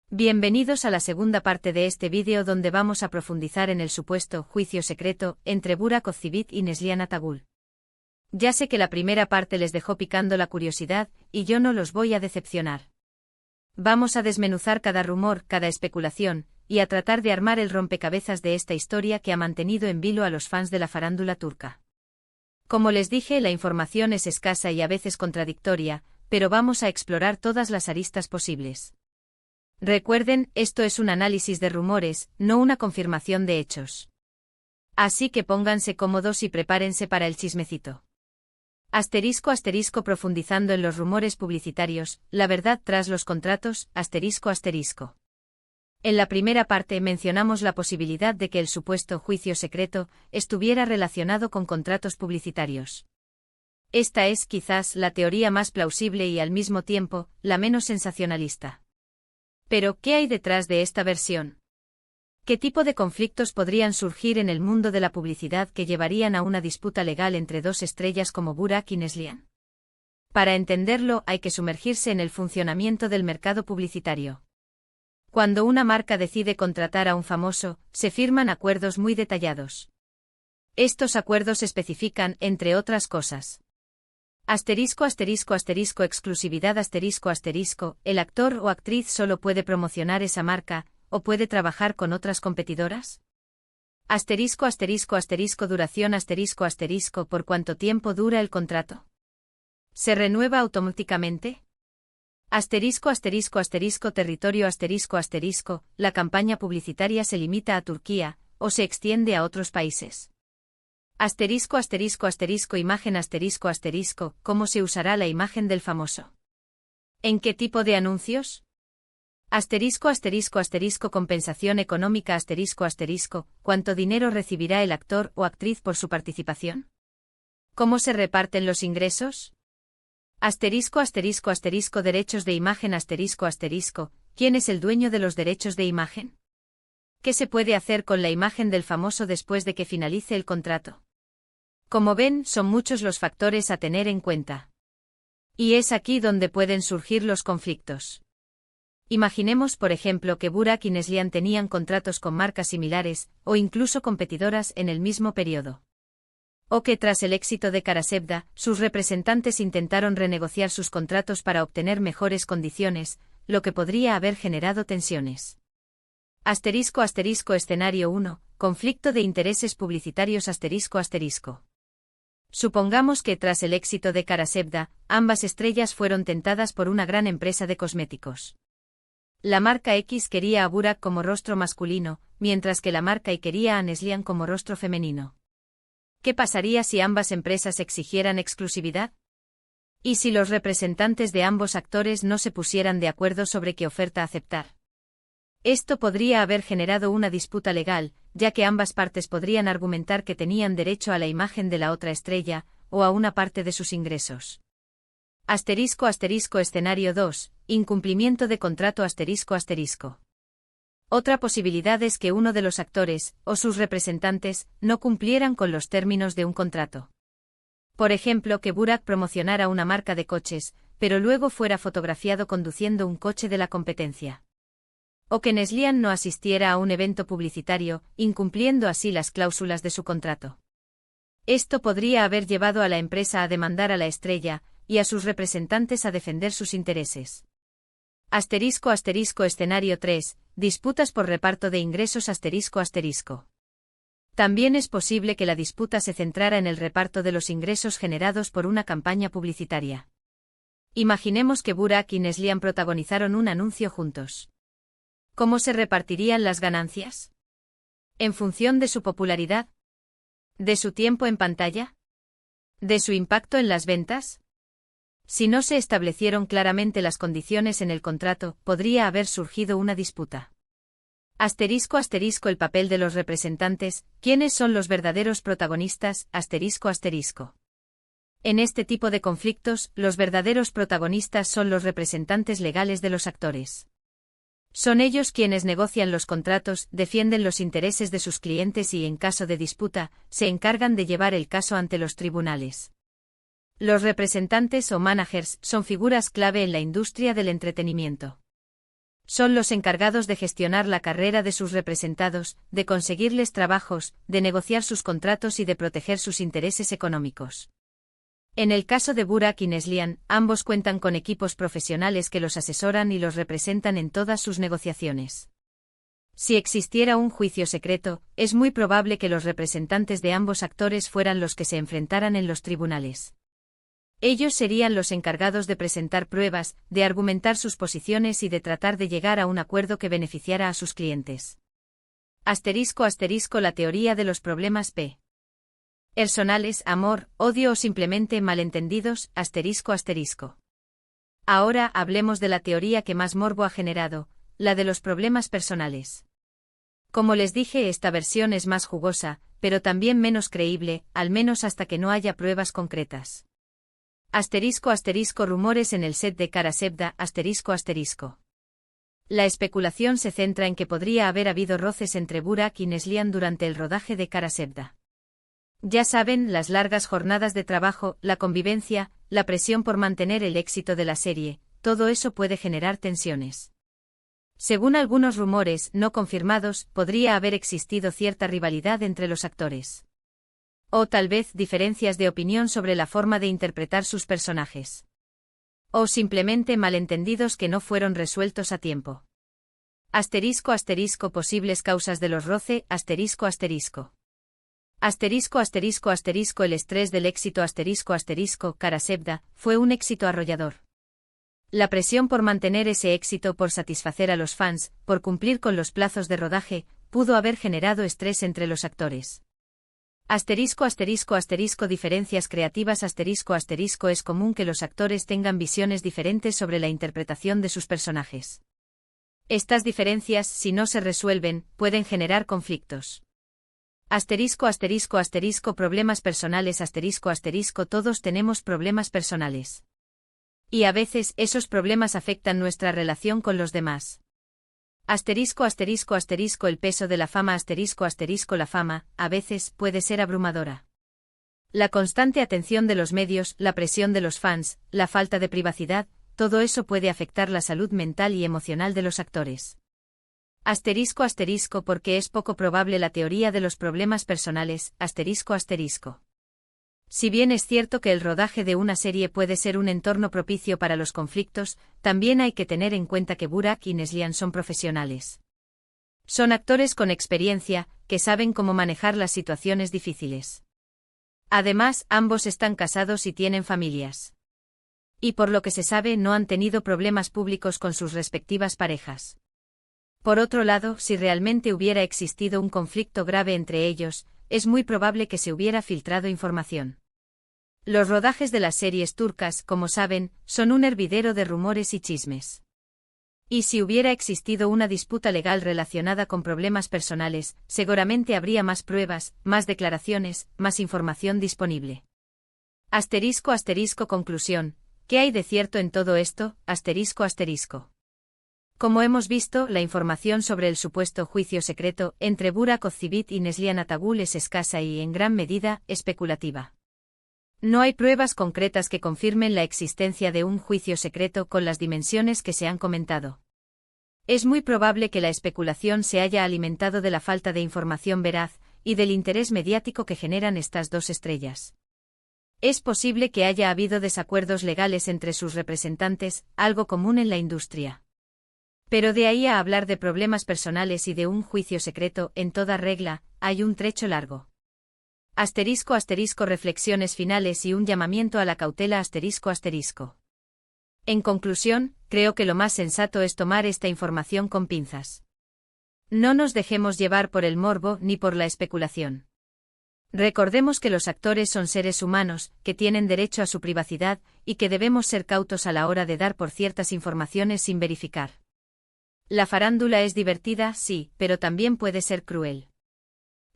Bienvenidos a la segunda parte de este vídeo donde vamos a profundizar en el supuesto juicio secreto entre Burak Ozceğit y Neslihan Atagül. Ya sé que la primera parte les dejó picando la curiosidad, y yo no los voy a decepcionar. Vamos a desmenuzar cada rumor, cada especulación, y a tratar de armar el rompecabezas de esta historia que ha mantenido en vilo a los fans de la farándula turca. Como les dije, la información es escasa y a veces contradictoria, pero vamos a explorar todas las aristas posibles. Recuerden, esto es un análisis de rumores, no una confirmación de hechos. Así que pónganse cómodos y prepárense para el chismecito. Asterisco profundizando en los rumores publicitarios, la verdad tras los contratos, asterisco. En la primera parte mencionamos la posibilidad de que el supuesto juicio secreto estuviera relacionado con contratos publicitarios. Esta es quizás la teoría más plausible y al mismo tiempo, la menos sensacionalista. Pero, ¿qué hay detrás de esta versión? ¿Qué tipo de conflictos podrían surgir en el mundo de la publicidad que llevarían a una disputa legal entre dos estrellas como Burak y Neslihan? Para entenderlo hay que sumergirse en el funcionamiento del mercado publicitario. Cuando una marca decide contratar a un famoso, se firman acuerdos muy detallados. Estos acuerdos especifican, entre otras cosas: exclusividad el actor o actriz solo puede promocionar esa marca, o puede trabajar con otras competidoras. Duración por cuánto tiempo dura el contrato. ¿Se renueva automáticamente? Territorio la campaña publicitaria se limita a Turquía, o se extiende a otros países. Imagen ¿cómo se usará la imagen del famoso? ¿En qué tipo de anuncios? Compensación económica ¿cuánto dinero recibirá el actor o actriz por su participación? ¿Cómo se reparten los ingresos? Derechos de imagen ¿quién es el dueño de los derechos de imagen? ¿Qué se puede hacer con la imagen del famoso después de que finalice el contrato? Como ven, son muchos los factores a tener en cuenta. Y es aquí donde pueden surgir los conflictos. Imaginemos, por ejemplo, que Burak y Neslihan tenían contratos con marcas similares, o incluso competidoras en el mismo periodo. O que tras el éxito de Karasevda, sus representantes intentaron renegociar sus contratos para obtener mejores condiciones, lo que podría haber generado tensiones. Escenario 1, conflicto de intereses publicitarios Supongamos que tras el éxito de Karasevda, ambas estrellas fueron tentadas por una gran empresa de cosméticos. La marca X quería a Burak como rostro masculino, mientras que la marca Y quería a Neslihan como rostro femenino. ¿Qué pasaría si ambas empresas exigieran exclusividad? ¿Y si los representantes de ambos actores no se pusieran de acuerdo sobre qué oferta aceptar? Esto podría haber generado una disputa legal, ya que ambas partes podrían argumentar que tenían derecho a la imagen de la otra estrella, o a una parte de sus ingresos. Escenario 2, incumplimiento de contrato Otra posibilidad es que uno de los actores, o sus representantes, no cumplieran con los términos de un contrato. Por ejemplo, que Burak promocionara una marca de coches, pero luego fuera fotografiado conduciendo un coche de la competencia. O que Neslihan no asistiera a un evento publicitario, incumpliendo así las cláusulas de su contrato. Esto podría haber llevado a la empresa a demandar a la estrella, y a sus representantes a defender sus intereses. Escenario 3, disputas por reparto de ingresos También es posible que la disputa se centrara en el reparto de los ingresos generados por una campaña publicitaria. Imaginemos que Burak y Neslihan protagonizaron un anuncio juntos. ¿Cómo se repartirían las ganancias? ¿En función de su popularidad? ¿De su tiempo en pantalla? ¿De su impacto en las ventas? Si no se establecieron claramente las condiciones en el contrato, podría haber surgido una disputa. El papel de los representantes, ¿quiénes son los verdaderos protagonistas? En este tipo de conflictos, los verdaderos protagonistas son los representantes legales de los actores. Son ellos quienes negocian los contratos, defienden los intereses de sus clientes y, en caso de disputa, se encargan de llevar el caso ante los tribunales. Los representantes o managers son figuras clave en la industria del entretenimiento. Son los encargados de gestionar la carrera de sus representados, de conseguirles trabajos, de negociar sus contratos y de proteger sus intereses económicos. En el caso de Burak y Neslihan, ambos cuentan con equipos profesionales que los asesoran y los representan en todas sus negociaciones. Si existiera un juicio secreto, es muy probable que los representantes de ambos actores fueran los que se enfrentaran en los tribunales. Ellos serían los encargados de presentar pruebas, de argumentar sus posiciones y de tratar de llegar a un acuerdo que beneficiara a sus clientes. *** La teoría de los problemas personales, amor, odio o simplemente malentendidos, ***. Ahora hablemos de la teoría que más morbo ha generado, la de los problemas personales. Como les dije, esta versión es más jugosa, pero también menos creíble, al menos hasta que no haya pruebas concretas. *** Rumores en el set de Kara Sevda, ***. La especulación se centra en que podría haber habido roces entre Burak y Neslihan durante el rodaje de Kara Sevda. Ya saben, las largas jornadas de trabajo, la convivencia, la presión por mantener el éxito de la serie, todo eso puede generar tensiones. Según algunos rumores no confirmados, podría haber existido cierta rivalidad entre los actores. O tal vez diferencias de opinión sobre la forma de interpretar sus personajes. O simplemente malentendidos que no fueron resueltos a tiempo. ***. Posibles causas de los roce, ***. El estrés del éxito Kara Sevda fue un éxito arrollador. La presión por mantener ese éxito, por satisfacer a los fans, por cumplir con los plazos de rodaje, pudo haber generado estrés entre los actores. Diferencias creativas Es común que los actores tengan visiones diferentes sobre la interpretación de sus personajes. Estas diferencias, si no se resuelven, pueden generar conflictos. Problemas personales Todos tenemos problemas personales. Y a veces, esos problemas afectan nuestra relación con los demás. El peso de la fama La fama, a veces, puede ser abrumadora. La constante atención de los medios, la presión de los fans, la falta de privacidad, todo eso puede afectar la salud mental y emocional de los actores. Porque es poco probable la teoría de los problemas personales, Si bien es cierto que el rodaje de una serie puede ser un entorno propicio para los conflictos, también hay que tener en cuenta que Burak y Neslihan son profesionales. Son actores con experiencia, que saben cómo manejar las situaciones difíciles. Además, ambos están casados y tienen familias. Y por lo que se sabe, no han tenido problemas públicos con sus respectivas parejas. Por otro lado, si realmente hubiera existido un conflicto grave entre ellos, es muy probable que se hubiera filtrado información. Los rodajes de las series turcas, como saben, son un hervidero de rumores y chismes. Y si hubiera existido una disputa legal relacionada con problemas personales, seguramente habría más pruebas, más declaraciones, más información disponible. Conclusión. ¿Qué hay de cierto en todo esto? Como hemos visto, la información sobre el supuesto juicio secreto entre Burak Özçivit y Neslihan Atagül es escasa y, en gran medida, especulativa. No hay pruebas concretas que confirmen la existencia de un juicio secreto con las dimensiones que se han comentado. Es muy probable que la especulación se haya alimentado de la falta de información veraz y del interés mediático que generan estas dos estrellas. Es posible que haya habido desacuerdos legales entre sus representantes, algo común en la industria. Pero de ahí a hablar de problemas personales y de un juicio secreto, en toda regla, hay un trecho largo. Reflexiones finales y un llamamiento a la cautela En conclusión, creo que lo más sensato es tomar esta información con pinzas. No nos dejemos llevar por el morbo ni por la especulación. Recordemos que los actores son seres humanos, que tienen derecho a su privacidad, y que debemos ser cautos a la hora de dar por ciertas informaciones sin verificar. La farándula es divertida, sí, pero también puede ser cruel.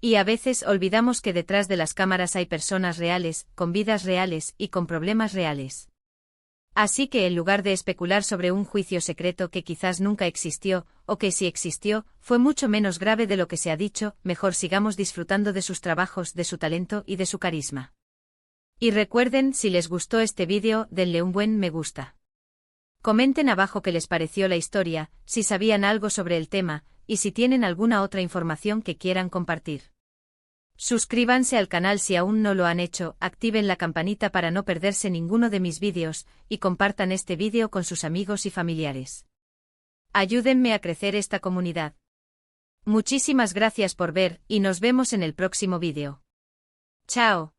Y a veces olvidamos que detrás de las cámaras hay personas reales, con vidas reales y con problemas reales. Así que en lugar de especular sobre un juicio secreto que quizás nunca existió, o que si existió, fue mucho menos grave de lo que se ha dicho, mejor sigamos disfrutando de sus trabajos, de su talento y de su carisma. Y recuerden, si les gustó este vídeo, denle un buen me gusta. Comenten abajo qué les pareció la historia, si sabían algo sobre el tema, y si tienen alguna otra información que quieran compartir. Suscríbanse al canal si aún no lo han hecho, activen la campanita para no perderse ninguno de mis vídeos, y compartan este vídeo con sus amigos y familiares. Ayúdenme a crecer esta comunidad. Muchísimas gracias por ver, y nos vemos en el próximo vídeo. Chao.